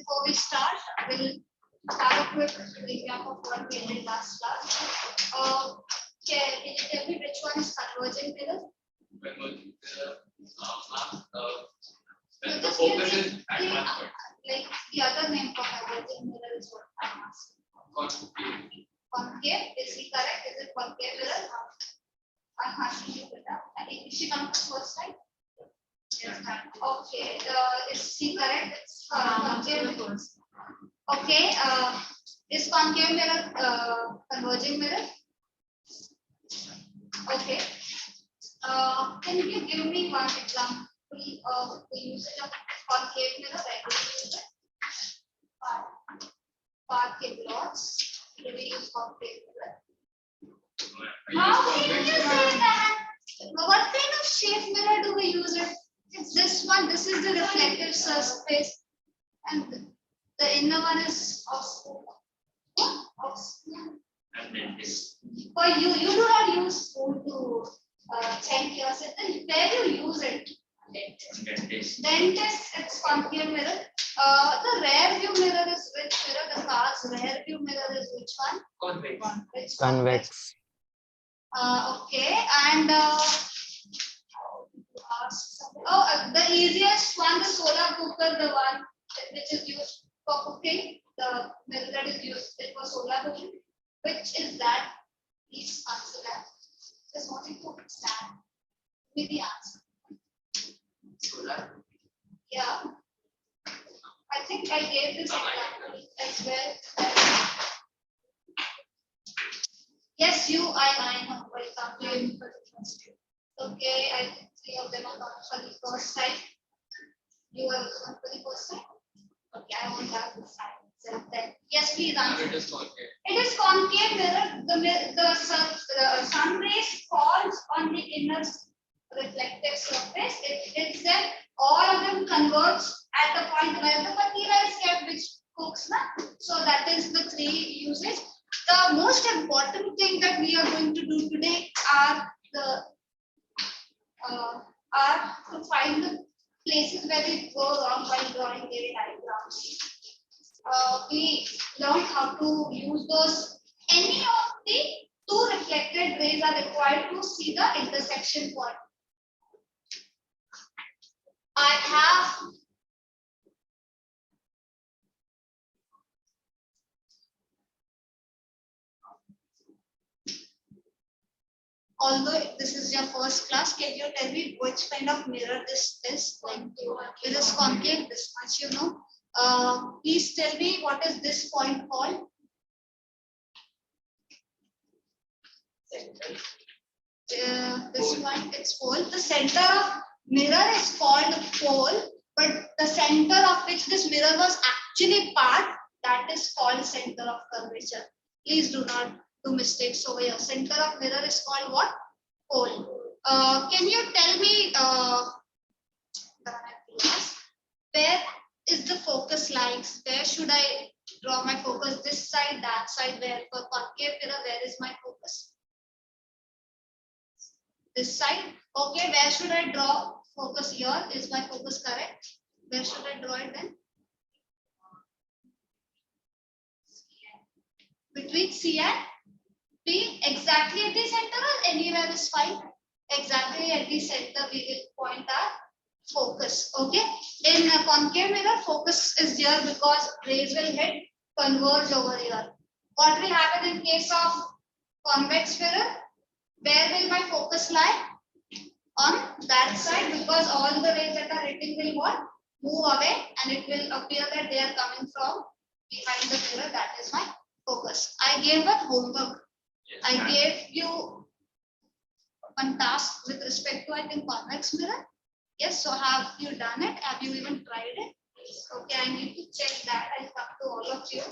before we start, we'll have a quick recap of what we did last class. Can you tell me which one is converging mirror? Converging mirror, when the focus is at one point. Like the other name for converging mirror is what I'm asking. Concave. Is he correct? Is it concave mirror? I'm asking you that. Is she come first time? Yes, okay. Is she correct? It's concave mirror. Okay. Is concave mirror converging mirror? Okay. Can you give me one example of the usage of concave mirror? Where do we use it? Parquet blocks. Do we use concave mirror? How can you say that? What kind of shape mirror do we use it? It's this one. This is the reflective surface, and the inner one is obscure. For you do not use spoon to check your system. Where do you use it? Dentist. It's concave mirror. The rear view mirror is which mirror? The car's rear view mirror is which one? Convex. Convex. Okay, and the easiest one, the solar cooker, the one which is used for cooking, the mirror that is used for solar cooking. Which is that? Please answer that. Just wanting to understand with the answer. Solar. Yeah. I think I gave this example as well. Yes, you, I know. Welcome. Okay, I think 3 of them are coming for the first time. You are coming for the first time? Okay, I won't have this time. So then, yes, please answer. It is concave. It is concave mirror. The sun rays falls on the inner reflective surface. It's then all of them converge at the point where the material is kept, which cooks. So that is the 3 uses. The most important thing that we are going to do today are to find the places where we go wrong while drawing ray diagrams. We learned how to use those. Any of the 2 reflected rays are required to see the intersection point. I have although this is your first class, can you tell me which kind of mirror this is? Like, it is concave, this much you know. Please tell me what is this point called? This one, it's pole. The center of mirror is called pole, but the center of which this mirror was actually part, that is called center of curvature. Please do not do mistakes over here. Center of mirror is called what? Pole. Can you tell me where is the focus lines? Where should I draw my focus? This side, that side. Where for concave mirror, where is my focus? This side. Okay, where should I draw focus here? Is my focus correct? Where should I draw it then? Between C and P, exactly at the center or anywhere is fine. Exactly at the center we will point our focus. Okay. In a concave mirror, focus is here because rays will hit, converge over here. What will happen in case of convex mirror? Where will my focus lie? On that side, because all the rays that are hitting will what? Move away, and it will appear that they are coming from behind the mirror. That is my focus. I gave a homework. Yes, I gave you one task with respect to, I think, convex mirror. Yes, so have you done it? Have you even tried it? Okay, I need to check that. I'll come to all of you.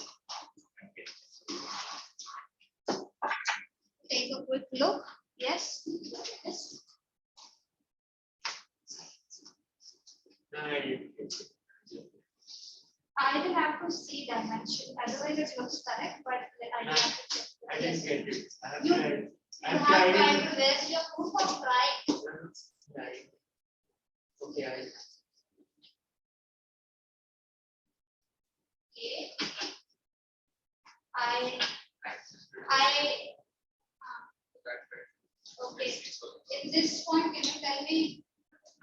Take a quick look. Yes. Yes. I will have to see dimension. Otherwise, it looks correct, but I have to check. I didn't get it. I have You- tried. You have tried. Where's your proof of trying? Right. Okay, Okay. In this point, can you tell me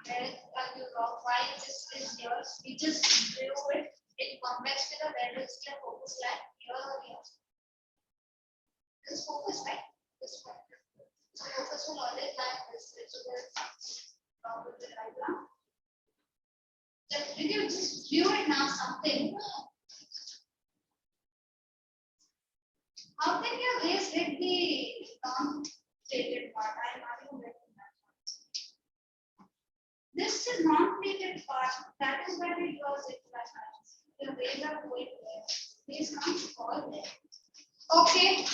where are you wrong? Why this is yours? We just drew it in convex with a where is the focus line here or here? This focus, right? This one. So focus will always lie this way. So there's with the diagram. Did you just view it now something? How can your race hit the non-plated part? I am not even getting that. This is non-plated part. That is where it draws it like that. The rays are going there. These can't fall there. Okay.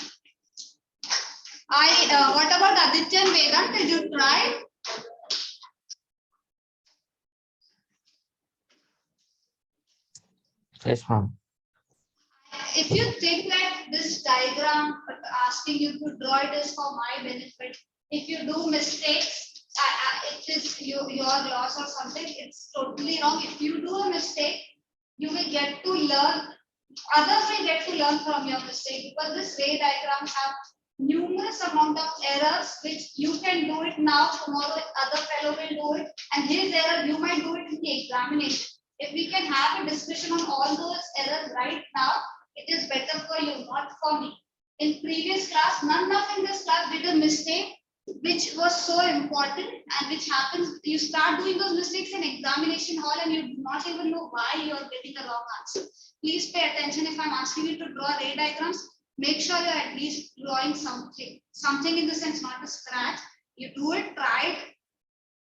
What about Aditya and Vedant? Did you try? Yes, ma'am. If you think that this diagram asking you to draw it is for my benefit, if you do mistakes, it is your loss or something, it's totally wrong. If you do a mistake, you will get to learn, others will get to learn from your mistake, because this ray diagrams have numerous amount of errors which you can do it now, tomorrow other fellow will do it, and his error you might do it in the examination. If we can have a discussion on all those errors right now, it is better for you, not for me. In previous class, none of in this class did a mistake which was so important and which happens, you start doing those mistakes in examination hall and you do not even know why you are getting a wrong answer. Please pay attention. If I'm asking you to draw ray diagrams, make sure you're at least drawing something in the sense, not a scratch. You do it, try it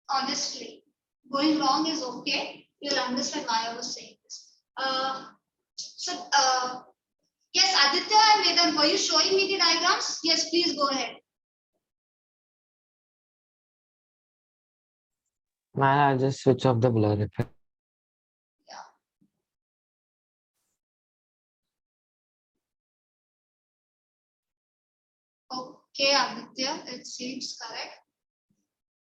honestly. Going wrong is okay. You'll understand why I was saying this. Yes, Aditya and Vedant, were you showing me the diagrams? Yes, please go ahead. Man, I'll just switch off the blur effect. Yeah. Okay, Aditya, it seems correct.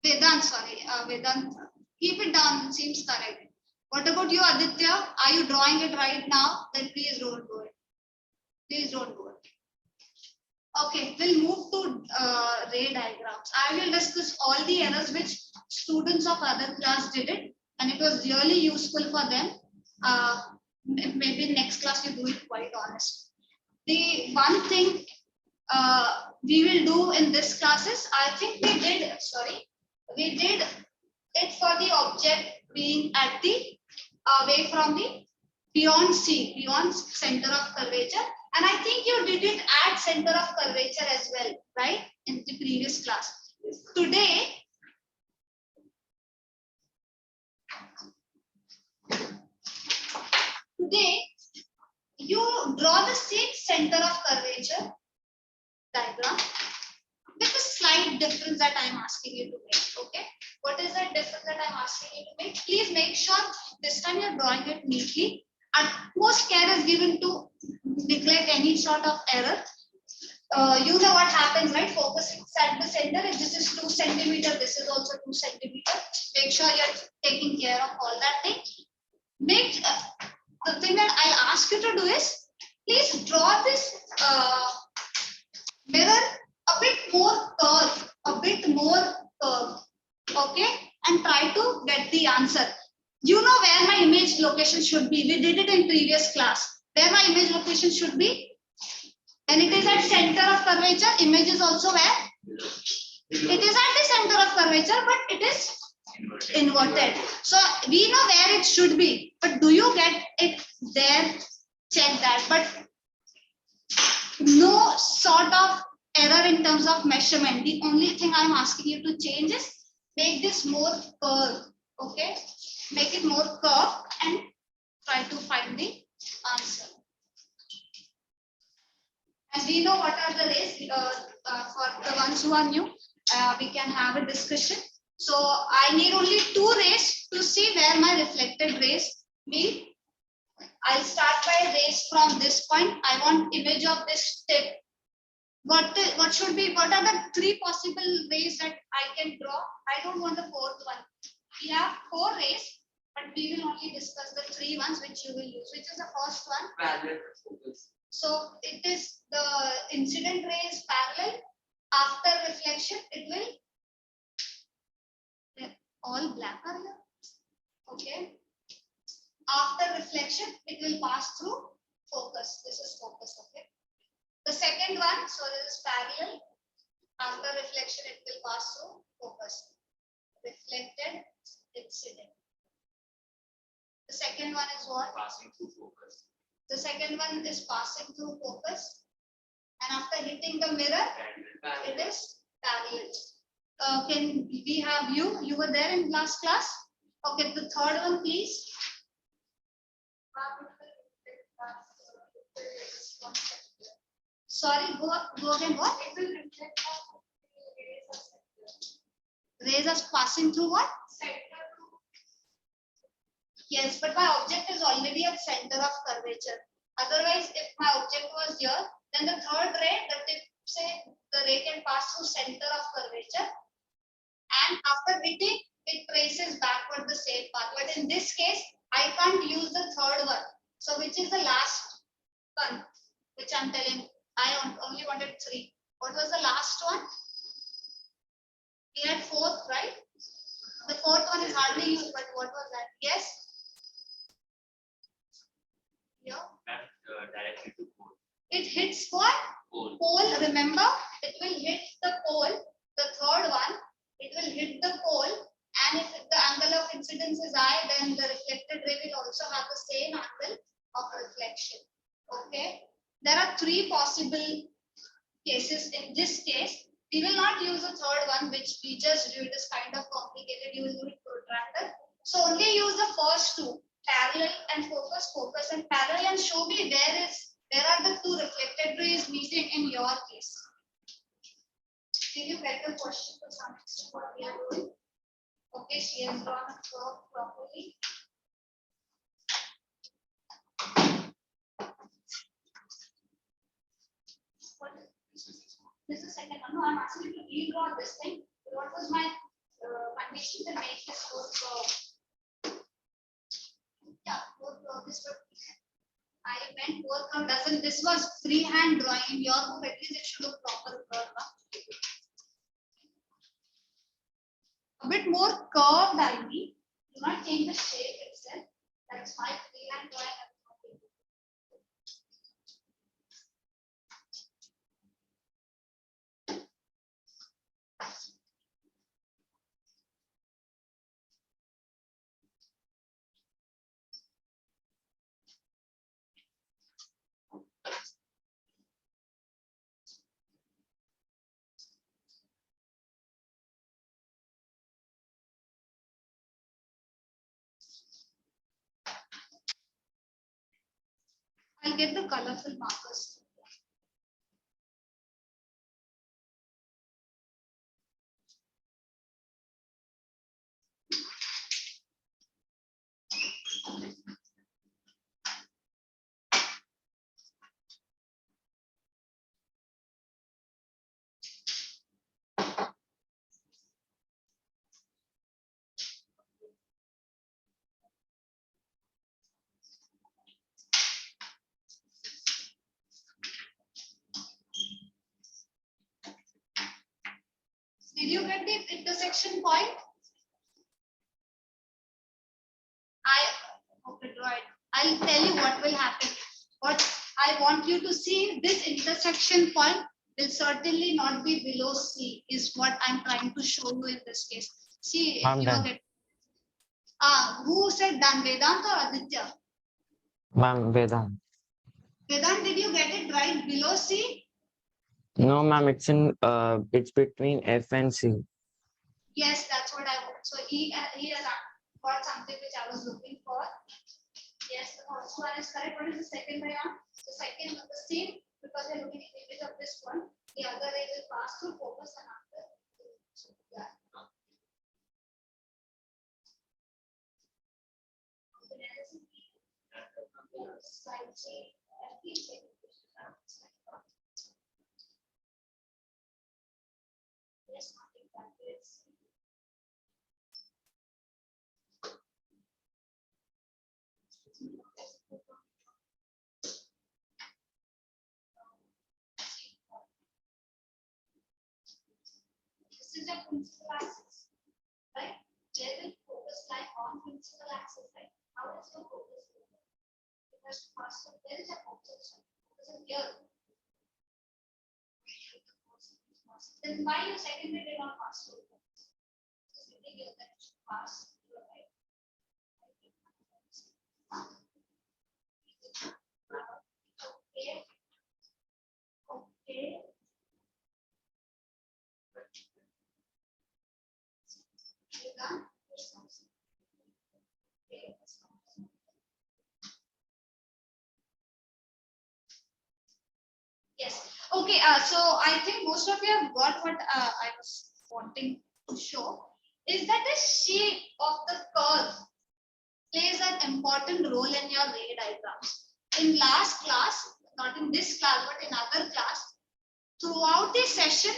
Vedant, sorry, Vedant, keep it down, it seems correct. What about you, Aditya? Are you drawing it right now? Then please don't do it. Please don't do it. Okay, we'll move to ray diagrams. I will discuss all the errors which students of other class did it, and it was really useful for them. Maybe next class you do it quite honest. The one thing we will do in this classes, I think we did it for the object being at the away from the beyond center of curvature, and I think you did it at center of curvature as well, right, in the previous class. Today you draw the same center of curvature diagram with a slight difference that I'm asking you to make. Okay, what is that difference that I'm asking you to make? Please make sure this time you're drawing it neatly. Utmost care is given to neglect any sort of error. You know what happens, right? Focusing at the center. If this is 2 centimeter, this is also 2 centimeter. Make sure you're taking care of all that thing. Make the thing that I'll ask you to do is, please draw this mirror a bit more curved, okay, and try to get the answer. You know where my image location should be. We did it in previous class. Where my image location should be. When it is at center of curvature, image is also where? It is at the center of curvature, but it is inverted. So we know where it should be, but do you get it there? Check that. But no sort of error in terms of measurement. The only thing I'm asking you to change is make this more curved. Okay, make it more curved and try to find the answer. And we know what are the rays. For the ones who are new, we can have a discussion. So I need only 2 rays to see where my reflected rays be. I'll start by rays from this point. I want image of this tip. What should be? What are the 3 possible rays that I can draw? I don't want the 4th one. We have 4 rays, but we will only discuss the 3 ones which you will use. Which is the first one? Parallel focus. So it is the incident ray is parallel. After reflection, it will all black are here. Okay. After reflection, it will pass through focus. This is focus. Okay. The second one, so this is parallel. After reflection, it will pass through focus. Reflected incident. The second one is what? Passing through focus. The second one is passing through focus. And after hitting the mirror, it is parallel. Can we have you? You were there in last class? Okay, the third one, please. Sorry, go again. What? Rays are passing through what? Yes, but my object is already at center of curvature. Otherwise, if my object was here, then the third ray, the tip, say the ray can pass through center of curvature, and after hitting, it traces backward the same path. But in this case, I can't use the third one. So which is the last one, which I'm telling? I only wanted 3. What was the last one? We had 4th, right? The 4th one is hardly used, but what was that? Yes. Yeah. Directly to pole. It hits what? Pole. Pole. Remember, it will hit the pole. The third one, it will hit the pole. And if the angle of incidence is high, then the reflected ray will also have the same angle of reflection. Okay. There are 3 possible cases. In this case, we will not use the third one, which we just do. It is kind of complicated. You will do it protracted. So only use the first 2, parallel and focus, focus and parallel, and show me where are the 2 reflected rays meeting in your case. Did you get the question to some extent what we are doing? Okay, she has drawn a curve properly. What is this is second one. No, I'm asking you to redraw this thing. What was my condition to make this curve? Yeah, this was. I meant curve doesn't. This was freehand drawing. In your book, at least it should look proper curve. A bit more curved, I mean. Do not change the shape itself. That's my freehand drawing. I'll get the colorful markers. Did you get the intersection point? Okay, draw it. I'll tell you what will happen. What I want you to see, this intersection point will certainly not be below C, is what I'm trying to show you in this case. See, I'm you done. get. Who said done? Vedant or Aditya? Ma'am, Vedant. Vedant, did you get it right below C? No, ma'am, it's between F and C. Yes, that's what I want. So he has got something which I was looking for. Yes, the first one is correct. What is the second ray on? The second, the same, because we're looking at the image of this one. The other ray will pass through focus and after. So, yeah. Side C, yes, nothing that is. This is your principal axis, right? Where will focus lie on principal axis, right? How does your focus go? It has to pass through. There is a focus, focus is here. Then why your secondary did not pass through? Something here that should pass through, right? Okay. Okay. You done? Okay. Yes. Okay. So I think most of you have got what I was wanting to show is that the shape of the curve plays an important role in your ray diagrams. In last class, not in this class, but in other class, throughout the session,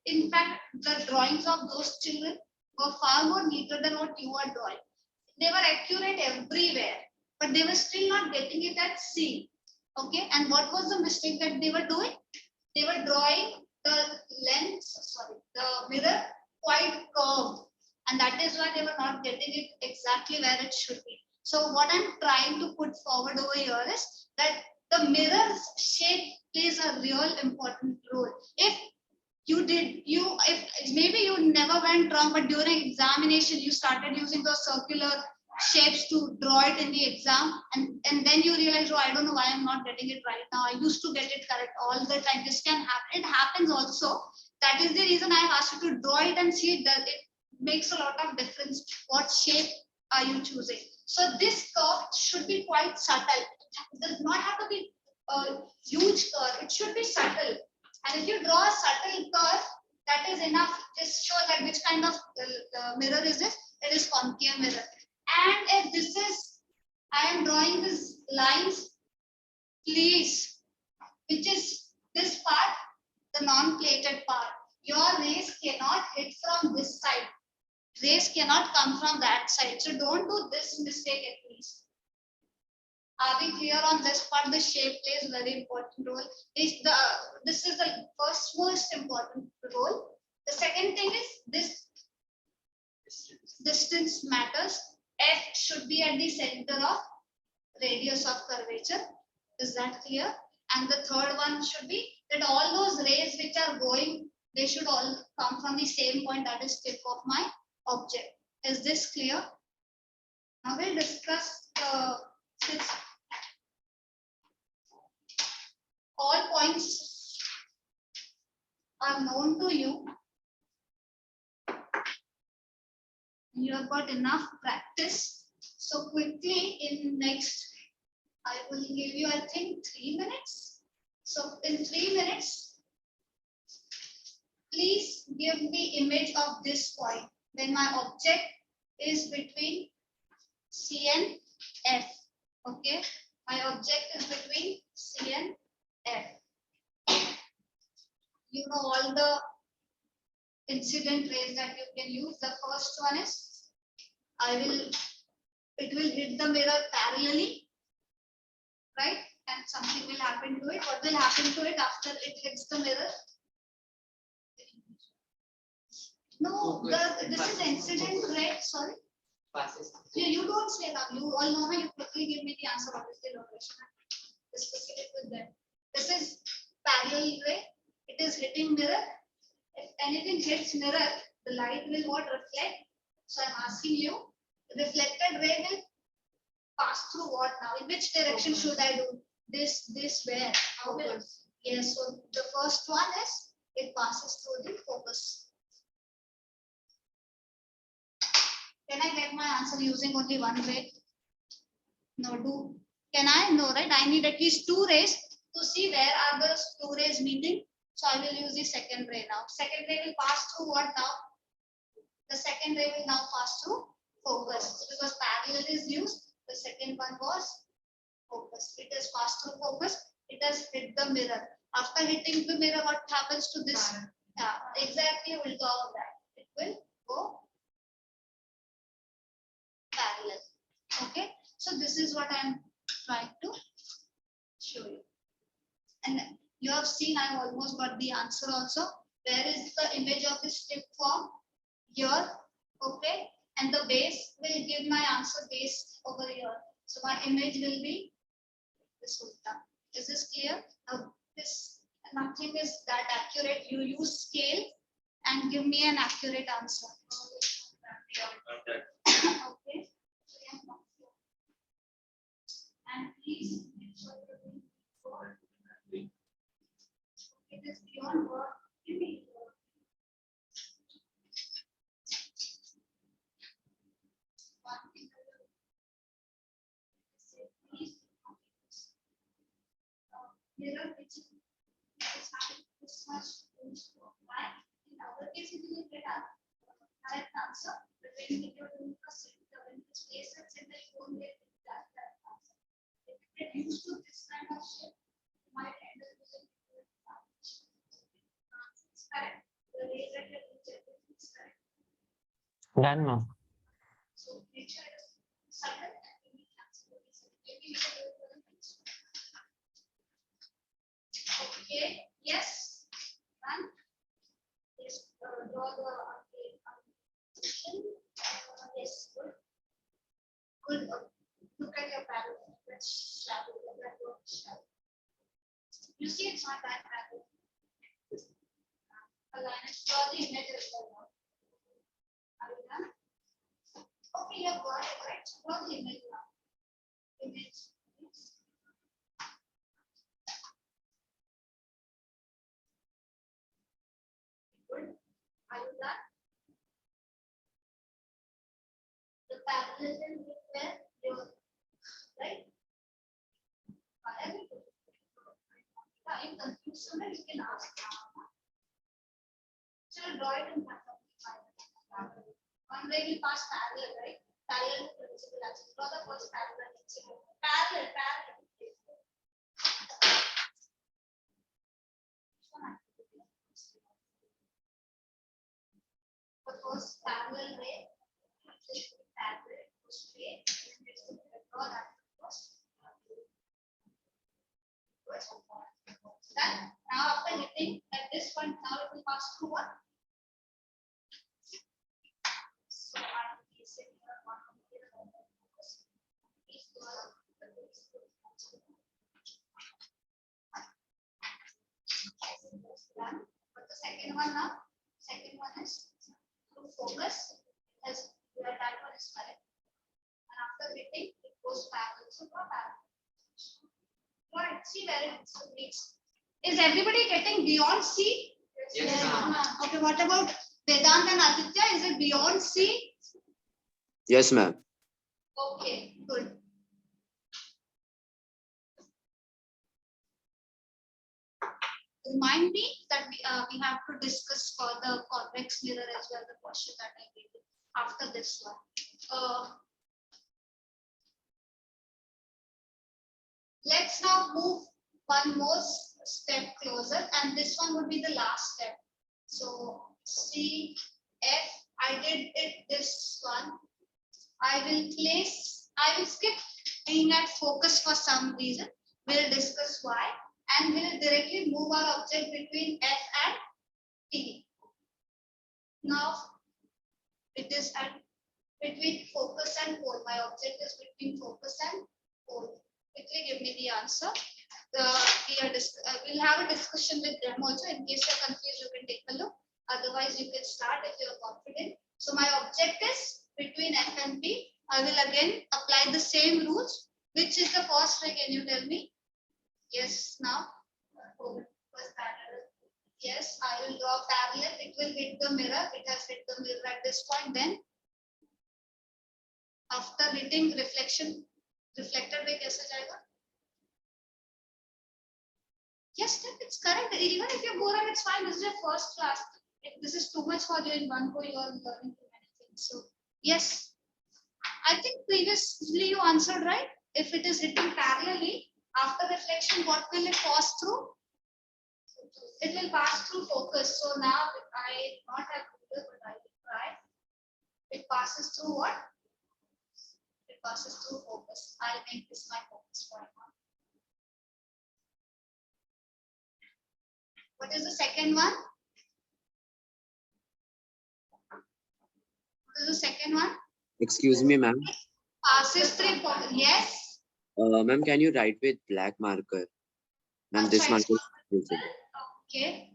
in fact, the drawings of those children were far more neater than what you are drawing. They were accurate everywhere, but they were still not getting it at C. Okay, and what was the mistake that they were doing? They were drawing the mirror quite curved, and that is why they were not getting it exactly where it should be. So what I'm trying to put forward over here is that the mirror's shape plays a real important role. If maybe you never went wrong, but during examination you started using those circular shapes to draw it in the exam, and then you realize, oh, I don't know why I'm not getting it right now. I used to get it correct all the time. This can happen. It happens also. That is the reason I have asked you to draw it and see that it makes a lot of difference. What shape are you choosing? So this curve should be quite subtle. It does not have to be a huge curve. It should be subtle. And if you draw a subtle curve, that is enough. Just show that which kind of mirror is this. It is concave mirror. And if this is, I am drawing these lines, please, which is this part, the non-plated part. Your rays cannot hit from this side. Rays cannot come from that side. So don't do this mistake at least. Are we clear on this part? The shape plays very important role. This is the first most important role. The second thing is this distance matters. F should be at the center of radius of curvature. Is that clear? And the third one should be that all those rays which are going, they should all come from the same point, that is tip of my object. Is this clear? Now we'll discuss since all points are known to you. You have got enough practice. So quickly in next, I will give you, I think, 3 minutes. So in 3 minutes, please give the image of this point when my object is between C and F. Okay, my object is between C and F. You know all the incident rays that you can use. The first one is it will hit the mirror parallelly, right? And something will happen to it. What will happen to it after it hits the mirror? No, this is incident ray. Sorry. You don't say now. You all know how you quickly give me the answer. Obviously, location. Discuss it with them. This is parallel ray. It is hitting mirror. If anything hits mirror, the light will what reflect. So I'm asking you, reflected ray will pass through what now? In which direction should I do? This, where? How will? Yes. So the first one is it passes through the focus. Can I get my answer using only one ray? No, can I? No, right? I need at least 2 rays to see where are the 2 rays meeting. So I will use the second ray now. Second ray will pass through what now? The second ray will now pass through focus. Because parallel is used, the second one was focus. It has passed through focus. It has hit the mirror. After hitting the mirror, what happens to this? Yeah, exactly. We'll talk of that. It will go parallel. Okay. So this is what I'm trying to show you. And you have seen I've almost got the answer also. Where is the image of the strip form? Here, okay, and the base will give my answer base over here. So my image will be this ulta. Is this clear? Now this nothing is that accurate. You use scale and give me an accurate answer. Okay. And please make sure you're doing before. It is beyond work. Give me work. One thing I will say, please mirror which is having this much room to apply. In our case, it will get a correct answer. But when you're doing a set, when the space is in the phone, they that answer. If you get used to this kind of shape, you might end up using it. It's correct. The way that you is correct. Done, ma'am. So make sure it is subtle and we need answer. Maybe we can do it for the next one. Okay, yes, done. Yes, draw the position. Yes, good. Good. Look at your parallel. Let's shadow. Let go of shadow. You see, it's not that parallel. Align it. Draw the image as well. Are you done? Okay, you have got it, right? Draw the image now. Image. Yes. Good. Are you done? The parallelism with where your right? Why are you doing it? Are you confused? Somewhere you can ask. So draw it in front of the one way we pass parallel, right? Parallel to principal axis. Draw the first parallel. Parallel, parallel. The first parallel ray, parallel, straight, and then draw that first. Done. Now after hitting at this point, now it will pass through what? So I will say here one here. Please go on. Done. But the second one now, second one is through focus, as where that one is correct. And after hitting, it goes parallel to parallel. Right, see where it reaches. Is everybody getting beyond C? Yes, ma'am. Okay, what about Vedant and Aditya? Is it beyond C? Yes, ma'am. Okay, good. Remind me that we have to discuss for the convex mirror as well, the question that I gave you after this one. Let's now move one more step closer, and this one would be the last step. So C, F, I did it this one. I will skip being at focus for some reason. We'll discuss why, and we'll directly move our object between F and T. Now it is at between focus and pole. My object is between focus and pole. Quickly give me the answer. We'll have a discussion with them also. In case you're confused, you can take a look. Otherwise, you can start if you're confident. So my object is between F and P. I will again apply the same rules. Which is the first ray? Can you tell me? Yes, now. First parallel. Yes, I will draw parallel. It will hit the mirror. It has hit the mirror at this point. Then, after hitting reflection, reflected ray कैसे जाएगा? Yes, it's correct. Even if you go wrong, it's fine. This is your first class. If this is too much for you in one go, you are learning too many things. So, yes, I think previously you answered right. If it is hitting parallelly, after reflection, what will it pass through? It will pass through focus. So now I not have ruler, but I will try. It passes through what? It passes through focus. I'll make this my focus point now. What is the second one? is the second one? Excuse me, ma'am. Passes through focus. Yes. Ma'am, can you write with black marker? Ma'am, this Acha, marker it's is usable. okay.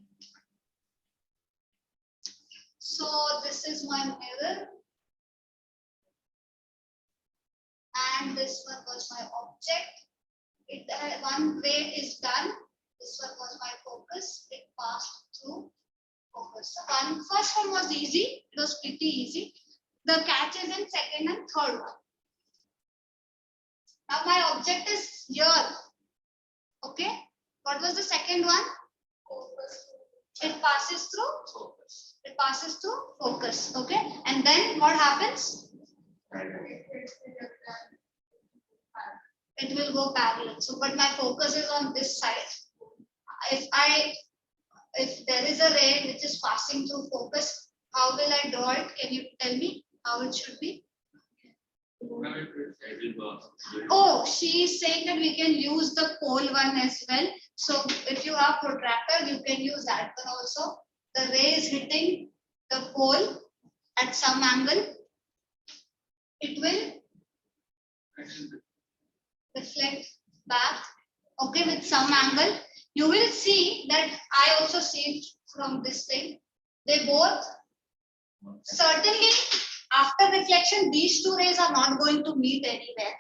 So this is my mirror. And this one was my object. One ray is done. This one was my focus. It passed through focus. So first one was easy. It was pretty easy. The catch is in second and third one. Now my object is here. Okay. What was the second one? Focus. It passes through focus. It passes through focus. Okay. And then what happens? It will go parallel. So, but my focus is on this side. If there is a ray which is passing through focus, how will I draw it? Can you tell me how it should be? Oh, she is saying that we can use the pole one as well. So if you have protractor, you can use that one also. The ray is hitting the pole at some angle. It will reflect back, okay, with some angle. You will see that I also see it from this thing. They both, certainly after reflection, these two rays are not going to meet anywhere.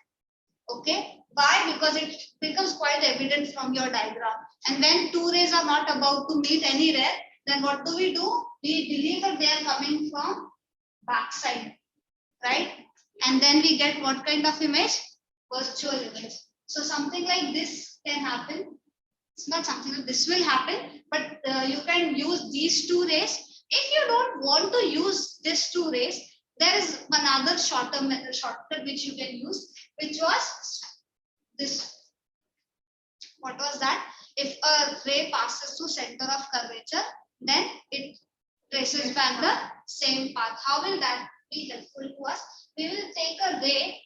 Okay, why? Because it becomes quite evident from your diagram. And when two rays are not about to meet anywhere, then what do? We believe that they are coming from backside, right? And then we get what kind of image? Virtual image. So something like this can happen. It's not something that this will happen, but you can use these two rays. If you don't want to use these two rays, there is another shortcut which you can use, which was this. What was that? If a ray passes through center of curvature, then it traces back the same path. How will that be helpful to us? We will take a ray.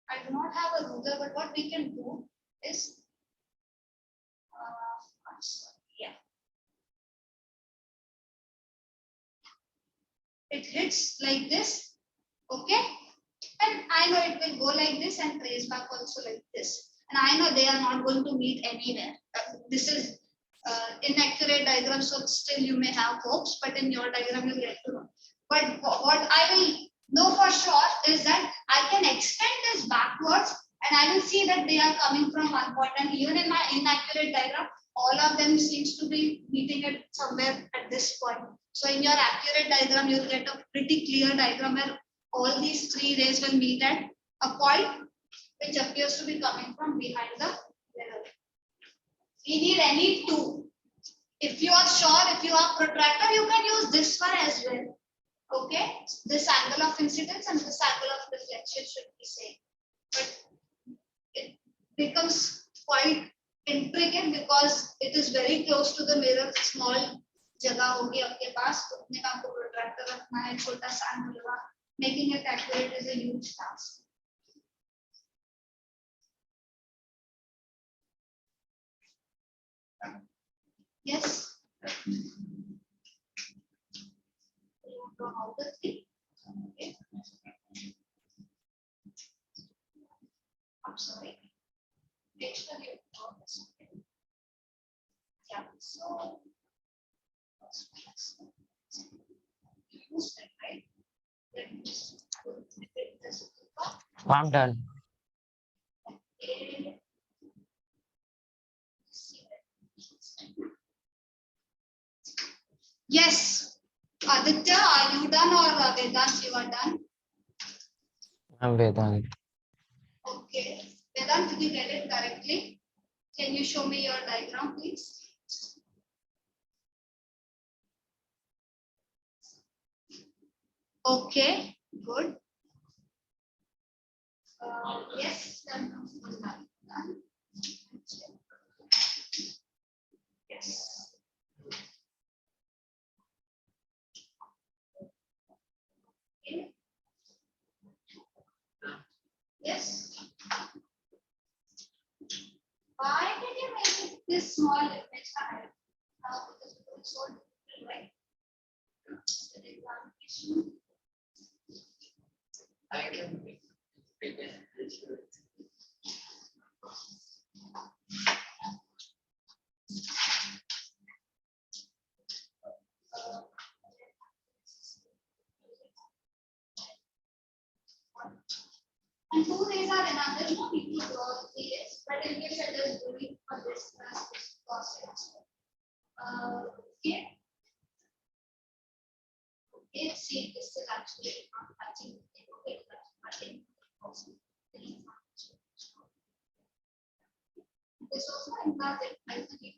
I do not have a ruler, but what we can do is, yeah, it hits like this, okay, and I know it will go like this and trace back also like this, and I know they are not going to meet anywhere. This is inaccurate diagram, so still you may have hopes, but in your diagram you get to know. But what I will know for sure is that I can extend this backwards and I will see that they are coming from one point, and even in my inaccurate diagram, all of them seems to be meeting it somewhere at this point. So in your accurate diagram, you will get a pretty clear diagram where all these three rays will meet at a point which appears to be coming from behind the mirror. We need any two. If you are sure, if you have protractor, you can use this one as well. Okay, this angle of incidence and this angle of reflection should be same. But it becomes quite intricate because it is very close to the mirror. Small जगह होगी आपके पास, तो अपने काम को protractor रखना है, छोटा सा angle लगा, making it accurate is a huge task. Yes. How the three? Okay. I'm sorry. Next one you draw this. Yeah. So. Use that, right? Then just put this. I'm done. Yes. Aditya, are you done or Vedant, you are done? I'm Vedant. Okay. Vedant, did you get it correctly? Can you show me your diagram, please? Okay, good. Yes, done. Done. Yes. Okay. Yes. Why did you make it this small image? Because it was so difficult, right? I can make it. And 2 days are enough. There's no need to draw 3 days. But in case I just do it for this process. Okay. Okay, see, this is actually not touching. Okay, but in also this also impacted. I think it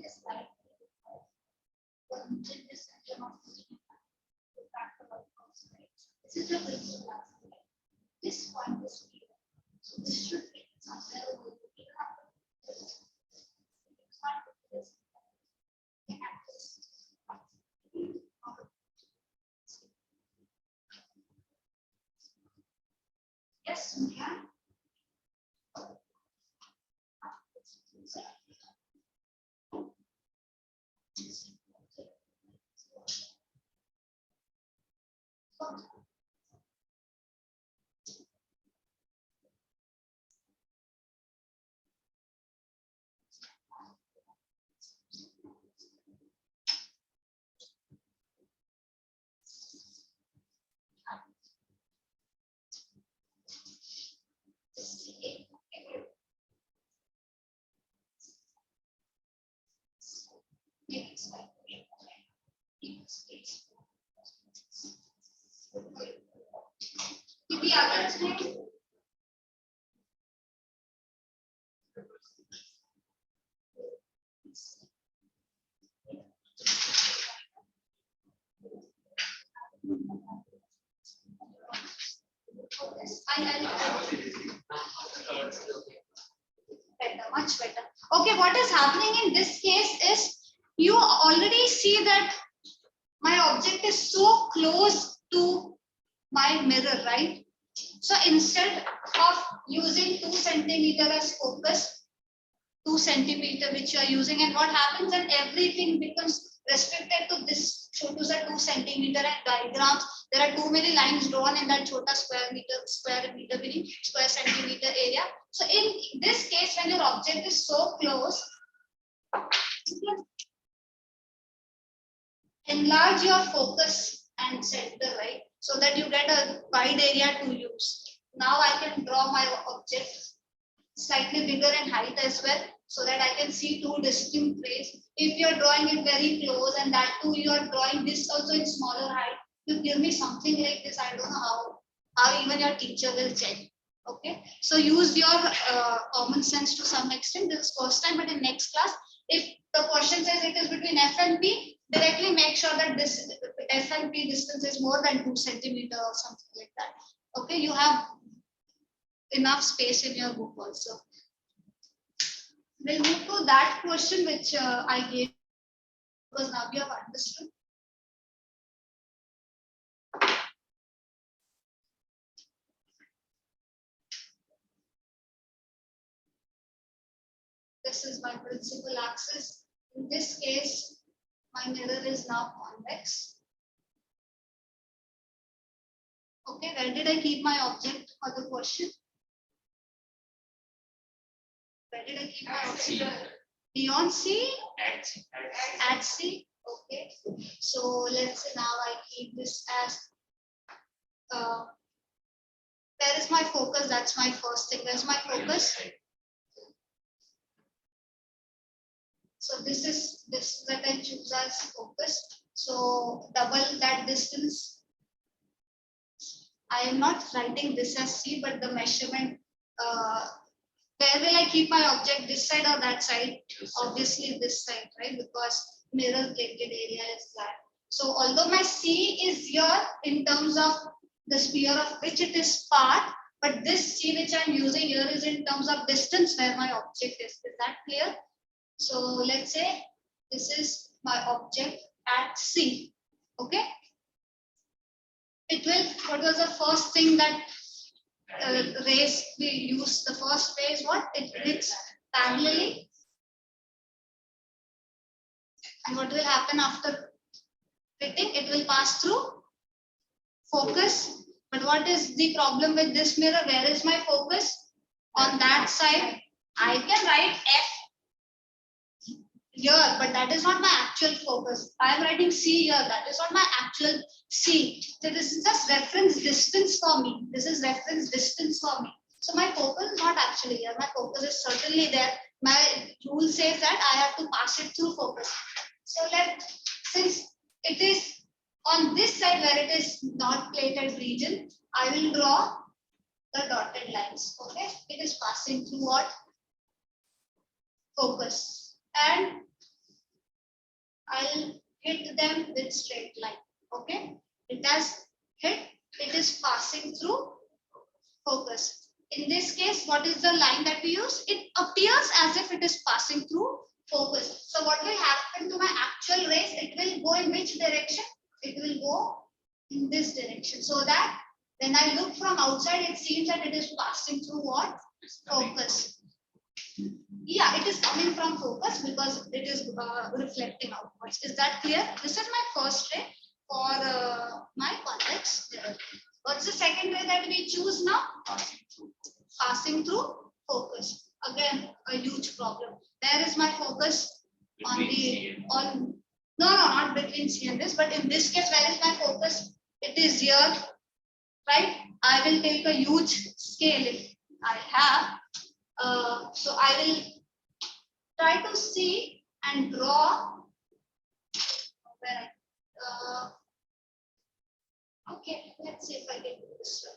is like this is the principal aspect. This point is here. So this should be somewhere over here. Yes, we can. The other thing, better, much better. Okay, what is happening in this case is you already see that my object is so close to my mirror, right? So instead of using 2 centimeter as focus, 2 centimeter which you are using, and what happens then everything becomes restricted to this choose a 2 centimeter and diagrams. There are too many lines drawn in that chota square meter meaning square centimeter area. So in this case, when your object is so close, you can enlarge your focus and center, right? So that you get a wide area to use. Now I can draw my object slightly bigger in height as well, so that I can see 2 distinct rays. If you're drawing it very close and that too you're drawing this also in smaller height, you give me something like this, I don't know how even your teacher will check. Okay, so use your common sense to some extent. This is first time, but in next class, if the question says it is between F and P, directly make sure that this F and P distance is more than 2 centimeter or something like that. Okay, you have enough space in your book also. We'll move to that question which I gave, because now you have understood. This is my principal axis. In this case, my mirror is now convex. Okay, where did I keep my object for the question? Where did I keep my object? Beyond C? At C. At C. Okay. So let's say now I keep this as where is my focus? That's my first thing. Where's my focus? So this is that I choose as focus. So double that distance. I am not writing this as C, but the measurement. Where will I keep my object? This side or that side? Obviously this side, right? Because mirror plated area is that. So although my C is here in terms of the sphere of which it is part, but this C which I'm using here is in terms of distance where my object is. Is that clear? So let's say this is my object at C. Okay. It will, what was the first thing that rays we use? The first ray is what? It hits parallelly. And what will happen after hitting? It will pass through focus. But what is the problem with this mirror? Where is my focus? On that side. I can write F here, but that is not my actual focus. I am writing C here. That is not my actual C. So this is just reference distance for me. This is reference distance for me. So my focus is not actually here. My focus is certainly there. My rule says that I have to pass it through focus. So since it is on this side where it is not plated region, I will draw the dotted lines. Okay, it is passing through what? Focus. And I'll hit them with straight line. Okay, it has hit, it is passing through focus. In this case, what is the line that we use? It appears as if it is passing through focus. So what will happen to my actual rays? It will go in which direction? It will go in this direction. So that when I look from outside, it seems that it is passing through what? Focus. Yeah, it is coming from focus because it is reflecting outwards. Is that clear? This is my first ray for my convex mirror. What's the second ray that we choose now? Passing through focus. Again, a huge problem. There is my focus on no, not between C and this, but in this case, where is my focus? It is here, right? I will take a huge scale if I have. So I will try to see and draw where okay, let's see if I can do this one.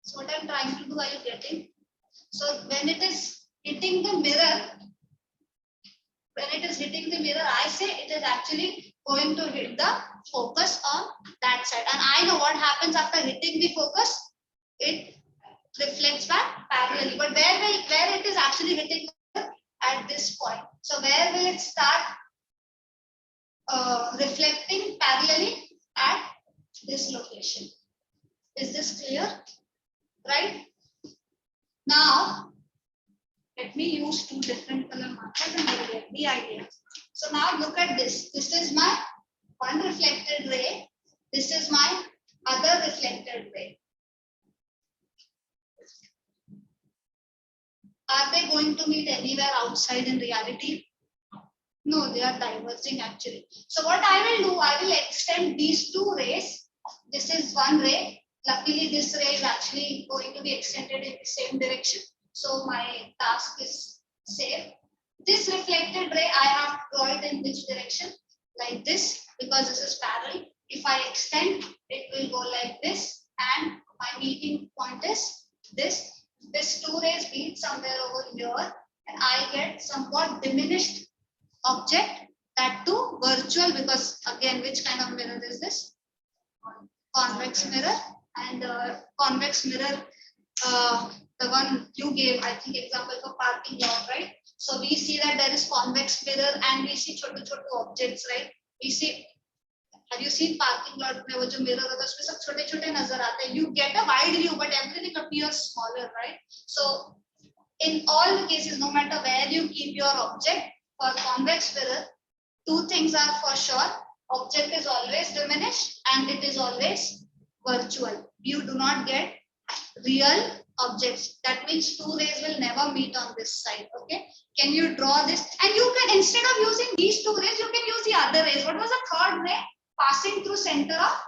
So what I'm trying to do, are you getting? So when it is hitting the mirror, I say it is actually going to hit the focus on that side. And I know what happens after hitting the focus. It reflects back parallelly. But where it is actually hitting at this point. So where will it start reflecting parallelly? At this location. Is this clear? Right? Now, let me use two different color markers and you'll get the idea. So now look at this. This is my one reflected ray. This is my other reflected ray. Are they going to meet anywhere outside in reality? No, they are diverging actually. So what I will do, I will extend these two rays. This is one ray. Luckily, this ray is actually going to be extended in the same direction. So my task is safe. This reflected ray, I have to draw it in which direction? Like this, because this is parallel. If I extend, it will go like this. And my meeting point is this. This two rays meet somewhere over here. And I get somewhat diminished object, that too virtual, because again, which kind of mirror is this? Convex mirror. And convex mirror, the one you gave, I think, example for parking lot, right? So we see that there is convex mirror and we see छोटे objects, right? We see, have you seen parking lot में वो जो mirror होता है उसमें सब छोटे नजर आते हैं. You get a wide view, but everything appears smaller, right? So in all the cases, no matter where you keep your object, for convex mirror, two things are for sure. Object is always diminished and it is always virtual. You do not get real objects. That means two rays will never meet on this side. Okay, can you draw this? And you can, instead of using these two rays, you can use the other rays. What was the third ray? Passing through center of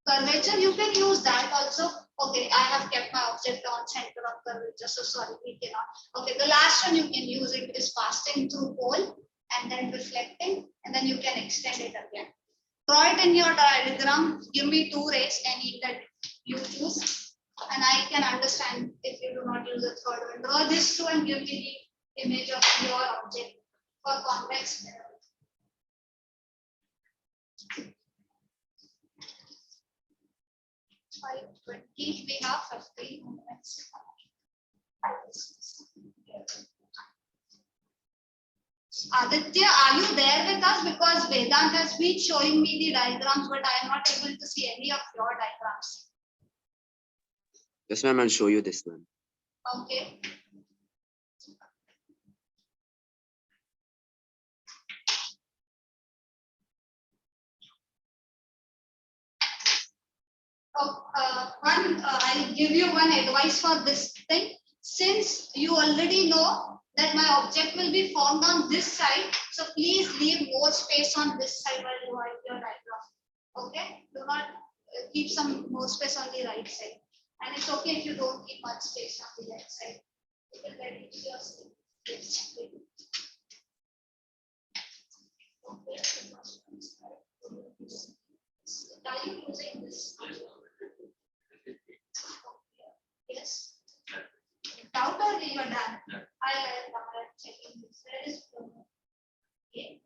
curvature. You can use that also. Okay, I have kept my object on center of curvature, so sorry, we cannot. Okay, the last one you can use it is passing through pole and then reflecting, and then you can extend it again. Draw it in your diagram. Give me two rays, any that you choose, and I can understand if you do not use the third one. Draw this two and give me the image of your object for convex mirror. By 20, we have 15 minutes. Aditya, are you there with us? Because Vedant has been showing me the diagrams, but I am not able to see any of your diagrams. Yes, ma'am, I'll show you this one. Okay. I'll give you one advice for this thing. Since you already know that my object will be formed on this side, so please leave more space on this side while you write your diagram. Okay? Do not keep some more space on the right side. And it's okay if you don't keep much space on the left side. You can let it your space. Okay. Are you using this? Yes. Doubt or you're done? I'm checking this. There is okay.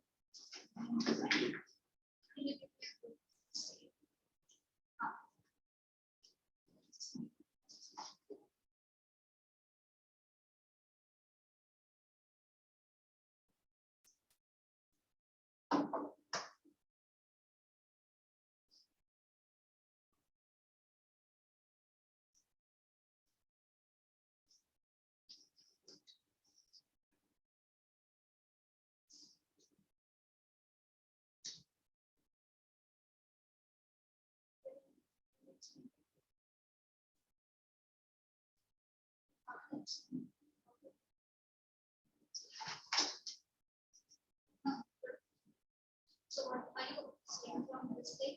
So what are you saying from this thing?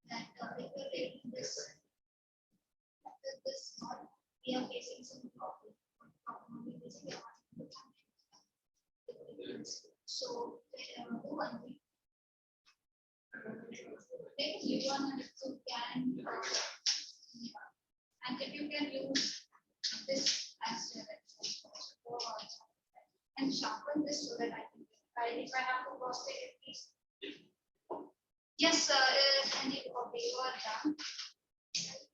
That if you're taking this not, we are facing some problem. So one thing. Take you one if you can, and if you can use this as your reference and sharpen this so that I can if I have to cross take it, please. Yes, and you are done.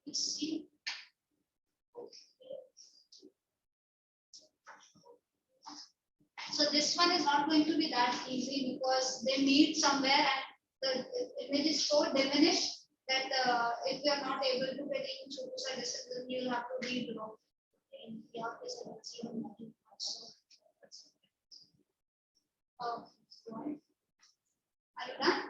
You see. So this one is not going to be that easy because they meet somewhere and the image is so diminished that if you are not able to get into a distance, you will have to redraw. In your case, I will see on my also. Are you done?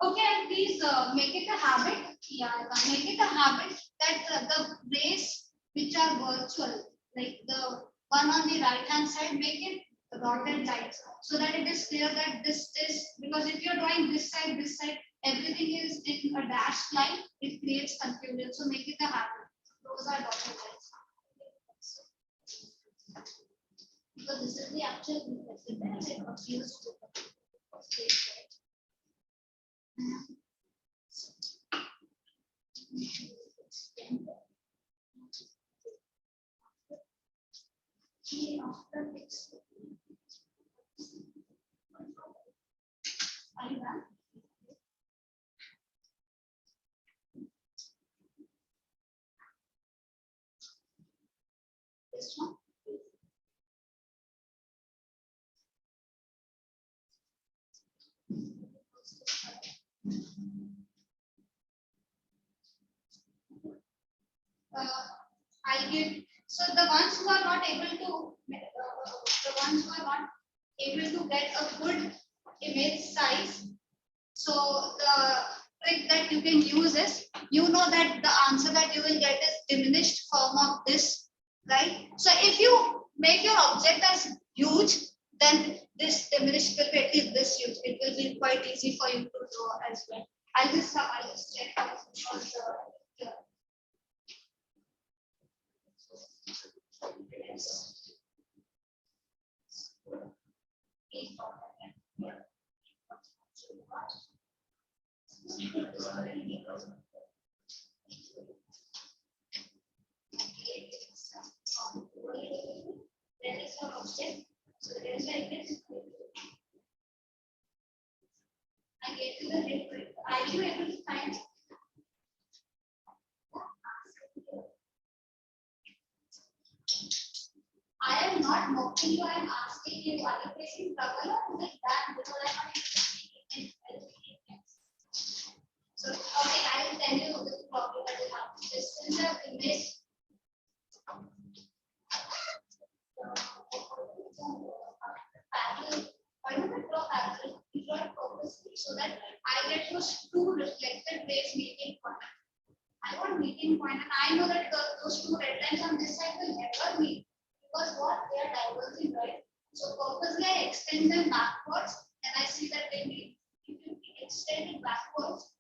Okay, and please make it a habit. Yeah, make it a habit that the rays which are virtual, like the one on the right hand side, make it dotted lines so that it is clear that this is because if you're drawing this side, everything is in a dashed line, it creates confusion. So make it a habit. Those are dotted lines. Because this is the actual reflection that it appears to Are you done? This one. I'll give so the ones who are not able to get a good image size. So the trick that you can use is you know that the answer that you will get is diminished form of this, right? So if you make your object as huge, then this diminished will be at least this huge. It will be quite easy for you to draw as well. I'll just check out because yes. There is no object, so there is like this. I get to the red. Are you able to find Actually, I am asking you, are you facing trouble or is it done? Because I am not able to see it. So, okay, I will tell you the problem that you have. Distance of image. Parallel. Why don't I draw parallel? We draw it purposely so that I get those two reflected rays meeting point. I want meeting point, and I know that those two red lines on this side will never meet because what they are diverging, right? So purposely I extend them backwards, and I see that they meet. If you extend it backwards,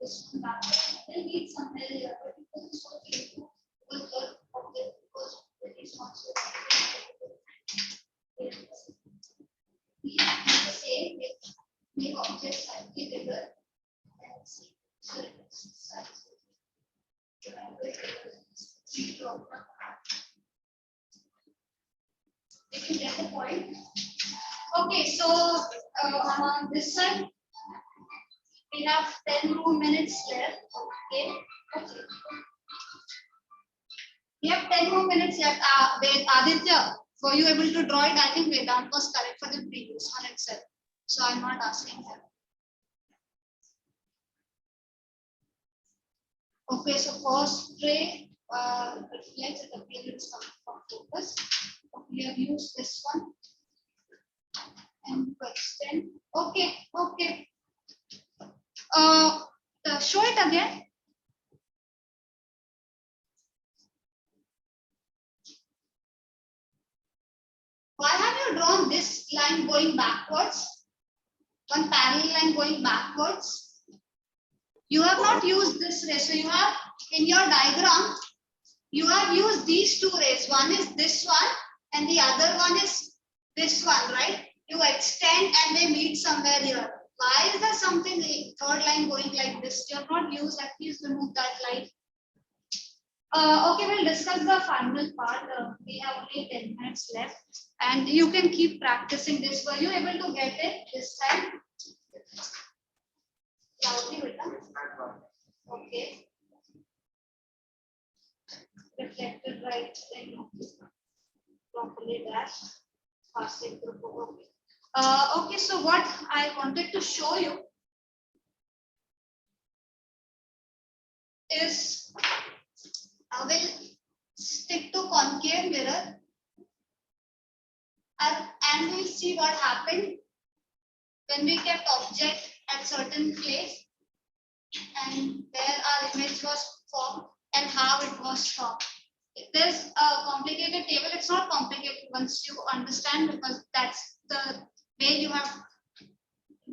this one backwards, they meet somewhere here, but because it's so painful, because it is not so. We have the same with make objects slightly bigger and see. So it's size. If you get the point. Okay, so on this side, we have 10 more minutes left. Okay. We have 10 more minutes left. Wait, Aditya, were you able to draw it? I think Vedant was correct for the previous one itself. So I'm not asking him. Okay, so first ray reflects the appearance coming from focus. We have used this one and to extend. Okay, okay. Show it again. Why have you drawn this line going backwards? One parallel line going backwards. You have not used this ray. So you have in your diagram, you have used these two rays. One is this one and the other one is this one, right? You extend and they meet somewhere here. Why is there something third line going like this? You have not used, at least remove that line. Okay, we'll discuss the final part. We have only 10 minutes left and you can keep practicing this. Were you able to get it this time? Loudly, Vita. Okay. Reflected right then properly dashed. Passing through. Okay, so what I wanted to show you is I will stick to concave mirror and we'll see what happened when we kept object at certain place and where our image was formed and how it was formed. If there's a complicated table, it's not complicated once you understand because that's the way you have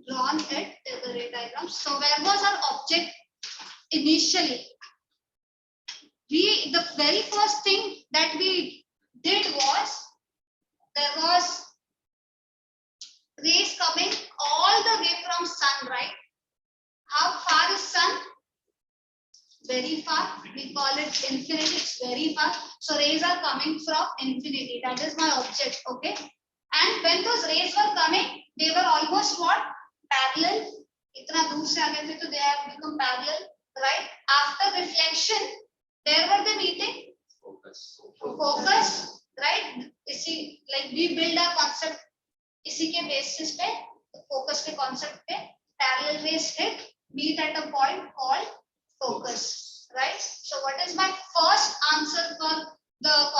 drawn it, the ray diagram. So where was our object initially? The very first thing that we did was there was rays coming all the way from sun, right? How far is sun? Very far. We call it infinity. It's very far. So rays are coming from infinity. That is my object. Okay. And when those rays were coming, they were almost what? Parallel. Itna दूर से आ गए थे, so they have become parallel, right? After reflection, where were they meeting? Focus, right? इसी like we build our concept इसी के basis पे, focus के concept पे, parallel rays hit, meet at a point called focus, right? So what is my first answer for the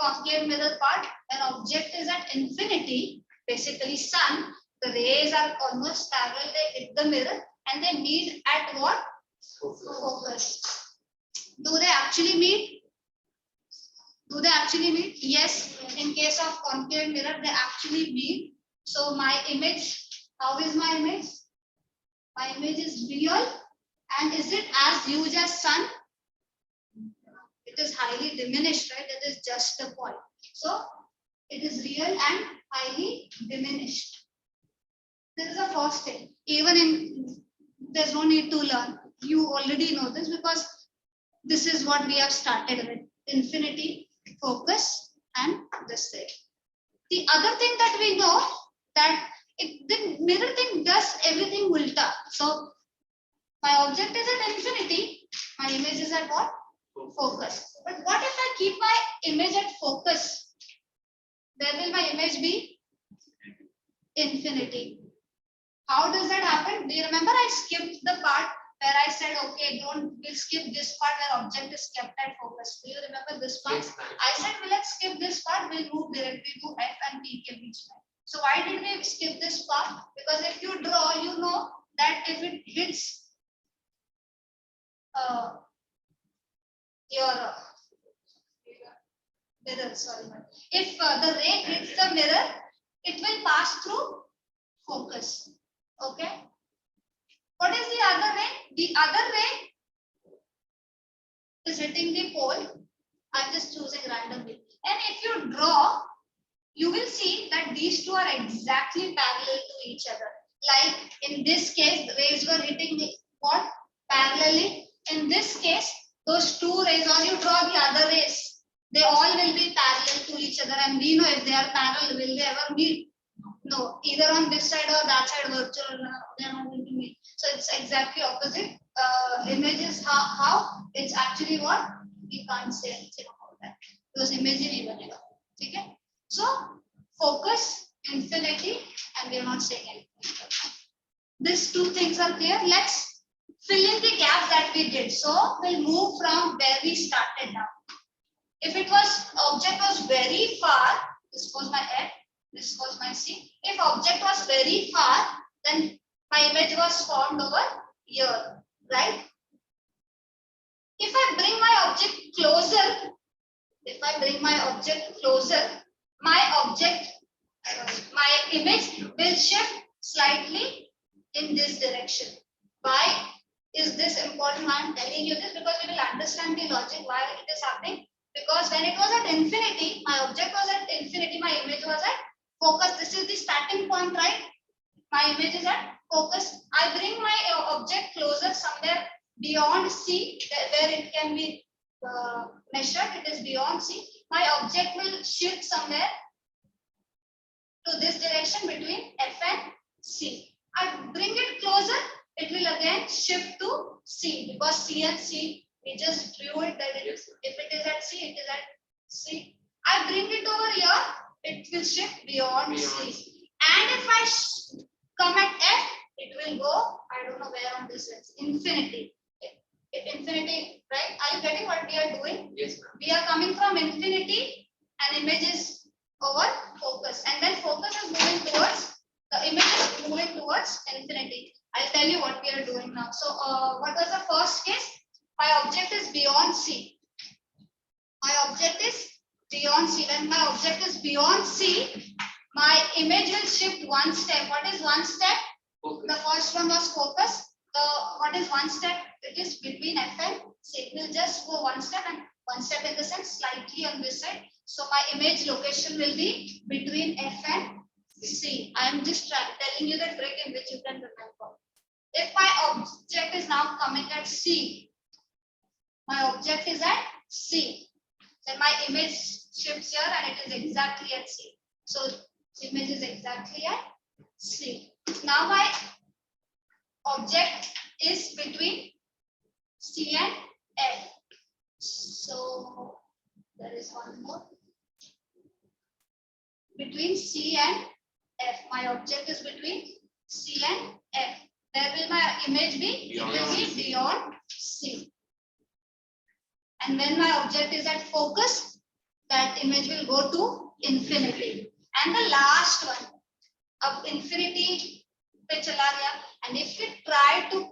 concave mirror part? An object is at infinity, basically sun, the rays are almost parallel, they hit the mirror and they meet at what? Focus. Do they actually meet? Do they actually meet? Yes, in case of concave mirror, they actually meet. So my image, how is my image? My image is real. And is it as huge as sun? It is highly diminished, right? It is just a point. So it is real and highly diminished. This is the first thing. Even in, there's no need to learn. You already know this because this is what we have started with. Infinity, focus, and this thing. The other thing that we know that the mirror thing does everything ulta. So my object is at infinity, my image is at what? Focus. But what if I keep my image at focus? where will my image be? Infinity. How does that happen? Do you remember I skipped the part where I said, okay, we'll skip this part where object is kept at focus. Do you remember this part? Yes, ma'am. I said, well, let's skip this part, we'll move directly to F and P PHY. So why did we skip this part? Because if you draw, you know that if it hits your mirror, sorry, if the ray hits the mirror, it will pass through focus. Okay. What is the other ray? The other ray is hitting the pole. I'm just choosing randomly. And if you draw, you will see that these two are exactly parallel to each other. Like in this case, the rays were hitting the what? Parallelly. In this case, those two rays, or you draw the other rays, they all will be parallel to each other. And we know if they are parallel, will they ever meet? No, either on this side or that side, virtual, they are not going to meet. So it's exactly opposite. Images, how? It's actually what? We can't say anything about that. Because imagine even. Okay? So focus, infinity, and we are not saying anything. These two things are clear. Let's fill in the gaps that we did. So we'll move from where we started now. If it was object was very far, this was my F, this was my C. If object was very far, then my image was formed over here, right? If I bring my object closer, my image will shift slightly in this direction. Why is this important? I am telling you this because we will understand the logic why it is happening. Because when it was at infinity, my object was at infinity, my image was at focus. This is the starting point, right? My image is at focus. I bring my object closer somewhere beyond C, where it can be measured. It is beyond C. My object will shift somewhere to this direction between F and C. I bring it closer, it will again shift to C, because C and C, we just drew it that if it is at C, it is at C. I bring it over here, it will shift beyond C. And if I come at F, it will go, I don't know where on this is, infinity. Infinity, right? Are you getting what we are doing? Yes, ma'am. We are coming from infinity, and image is over focus, and then focus is moving towards, the image is moving towards infinity. I'll tell you what we are doing now. So what was the first case? My object is beyond C. My object is beyond C. When my object is beyond C, my image will shift one step. What is one step? Focus. The first one was focus. What is one step? It is between F and C. It will just go one step, and one step in the sense slightly on this side. So my image location will be between F and C. I am just telling you the trick in which you can remember. If my object is now coming at C, my object is at C, then my image shifts here and it is exactly at C. So image is exactly at C. Now my object is between C and F. So there is one more. Between C and F. My object is between C and F. Where will my image be? Beyond It will be beyond C. And when my object is at focus, that image will go to infinity. And the last one, of infinity pe chala gaya. And if we try to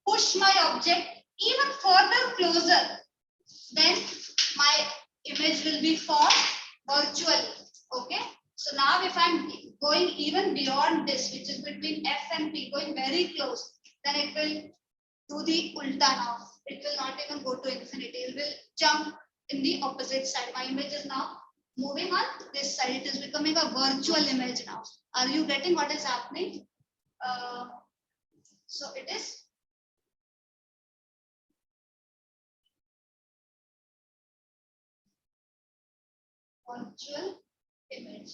push my object even further closer, then my image will be formed virtually. Okay. So now if I'm going even beyond this, which is between F and P, going very close, then it will do the ulta now. It will not even go to infinity. It will jump in the opposite side. My image is now moving on this side. It is becoming a virtual image now. Are you getting what is happening? So it is virtual image.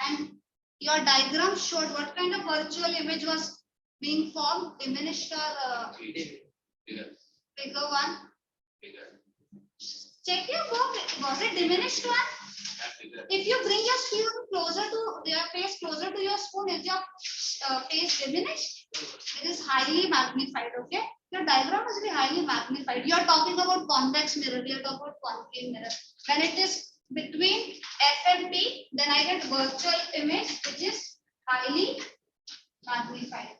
And your diagram showed what kind of virtual image was being formed, diminished or Bigger. bigger one. Bigger. Check your work. Was it diminished one? That figure. If you bring your spoon closer to your face, closer to your spoon, is your face diminished? It is highly magnified. Okay, your diagram must be highly magnified. You are talking about convex mirror. We are talking about concave mirror. When it is between F and P, then I get virtual image, which is highly magnified.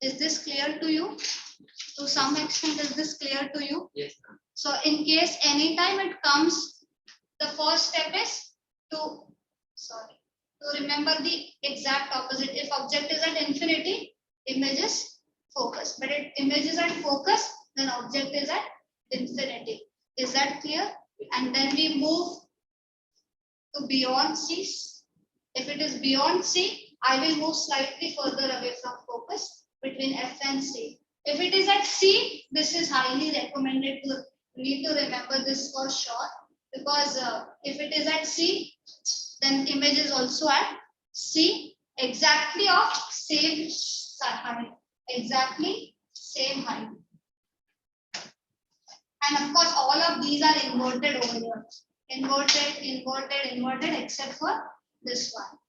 Is this clear to you? To some extent, is this clear to you? Yes, ma'am. So in case anytime it comes, the first step is to remember the exact opposite. If object is at infinity, image is focus. But if image is at focus, then object is at infinity. Is that clear? And then we move to beyond C. If it is beyond C, I will move slightly further away from focus between F and C. If it is at C, this is highly recommended to need to remember this for sure, because if it is at C, then image is also at C, exactly of same height, exactly same height. And of course, all of these are inverted over here. Inverted, inverted, inverted, except for this one.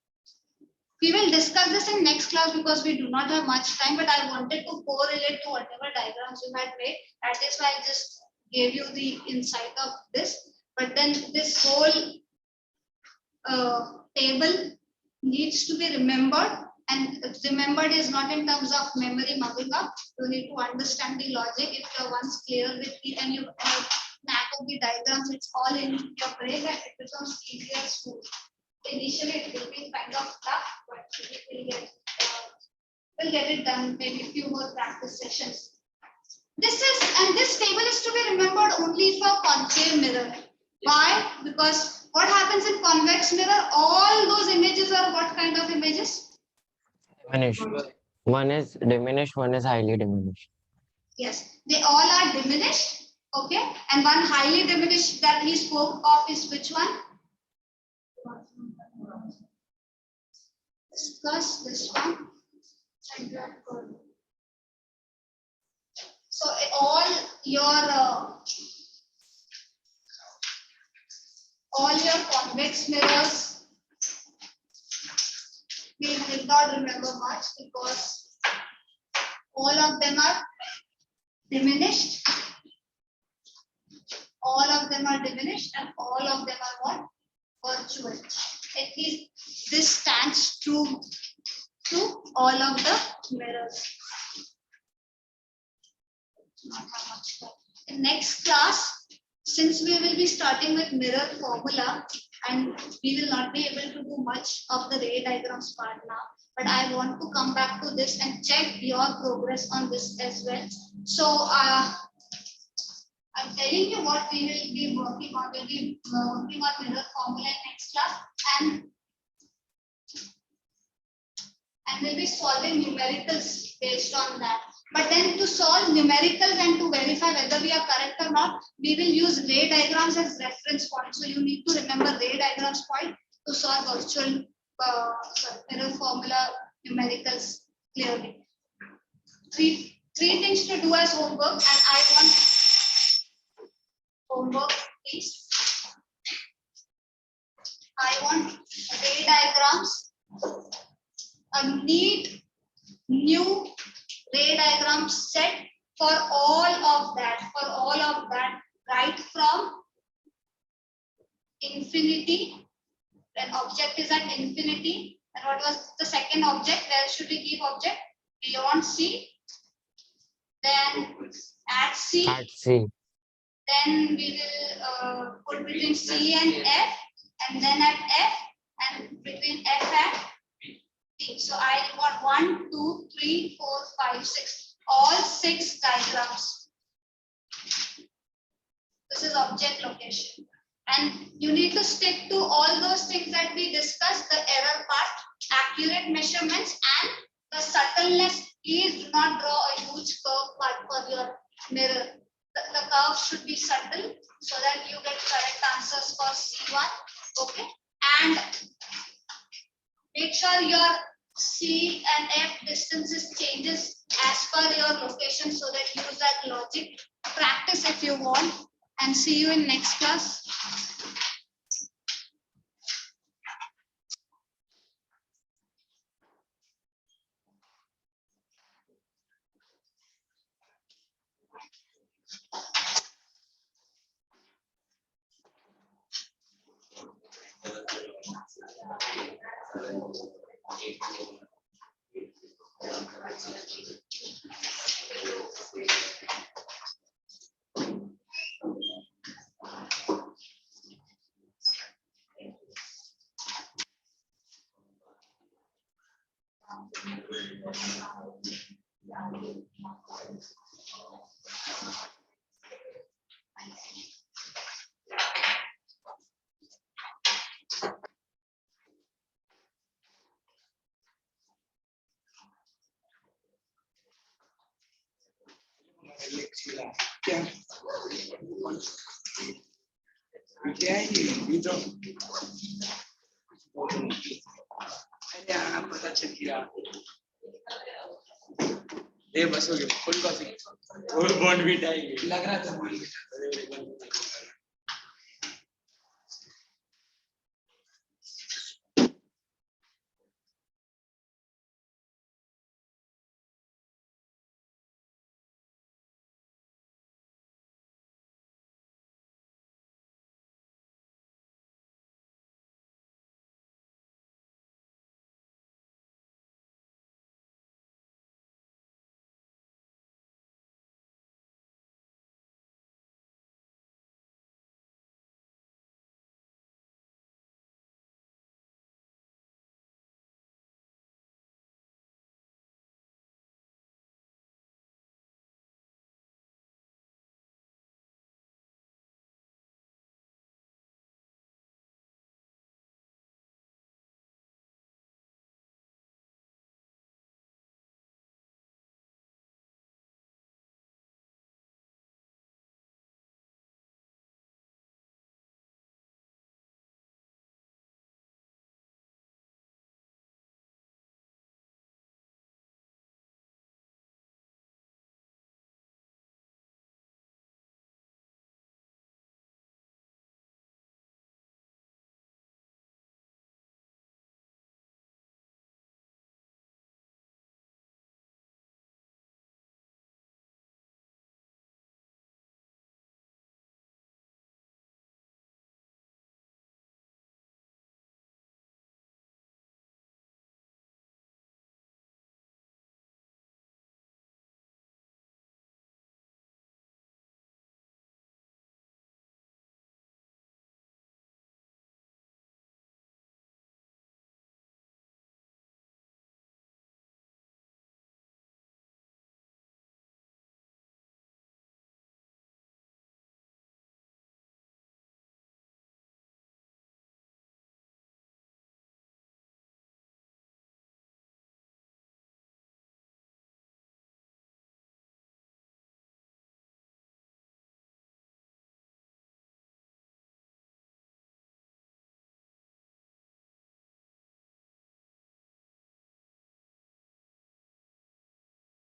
We will discuss this in next class because we do not have much time, but I wanted to correlate to whatever diagrams you had made. That is why I just gave you the insight of this. But then this whole table needs to be remembered, and remembered is not in terms of memory mugging up. You need to understand the logic. If you're once clear with the and you knack of the diagrams, it's all in your brain and it becomes easier smooth. Initially it will be kind of tough, but we'll get it done. Maybe a few more practice sessions. This table is to be remembered only for concave mirror. Why? Because what happens in convex mirror? All those images are what kind of images? Diminished. One is diminished, one is highly diminished. Yes, they all are diminished. Okay, and one highly diminished that he spoke of is which one? Discuss this one. So all your convex mirrors, we will not remember much because all of them are diminished. All of them are diminished and all of them are what? Virtual. At least this stands true to all of the mirrors. Not how much more. In next class, since we will be starting with mirror formula and we will not be able to do much of the ray diagrams part now, but I want to come back to this and check your progress on this as well. So I'm telling you what we will be working on. We'll be working on mirror formula in next class, and we'll be solving numericals based on that. But then to solve numericals and to verify whether we are correct or not, we will use ray diagrams as reference point. So you need to remember ray diagrams point to solve virtual mirror formula numericals clearly. Three things to do as homework, and I want homework, please. I want ray diagrams, a neat new ray diagram set for all of that, right from infinity, when object is at infinity. And what was the second object? Where should we keep object? Beyond C. Then at C. At C. Then we will put between C and F, and then at F, and between F and P. So I want 1, 2, 3, 4, 5, 6. All 6 diagrams. This is object location. And you need to stick to all those things that we discussed, the error part, accurate measurements, and the subtleness. Please do not draw a huge curve part for your mirror. The curve should be subtle so that you get correct answers for C1. Okay. And make sure your C and F distances changes as per your location so that use that logic. Practice if you want, and see you in next class. क्या है ये तो अरे हाँ पता चल गया ये बस हो गया फुल कॉफी फुल बॉन्ड भी टाइम लग रहा था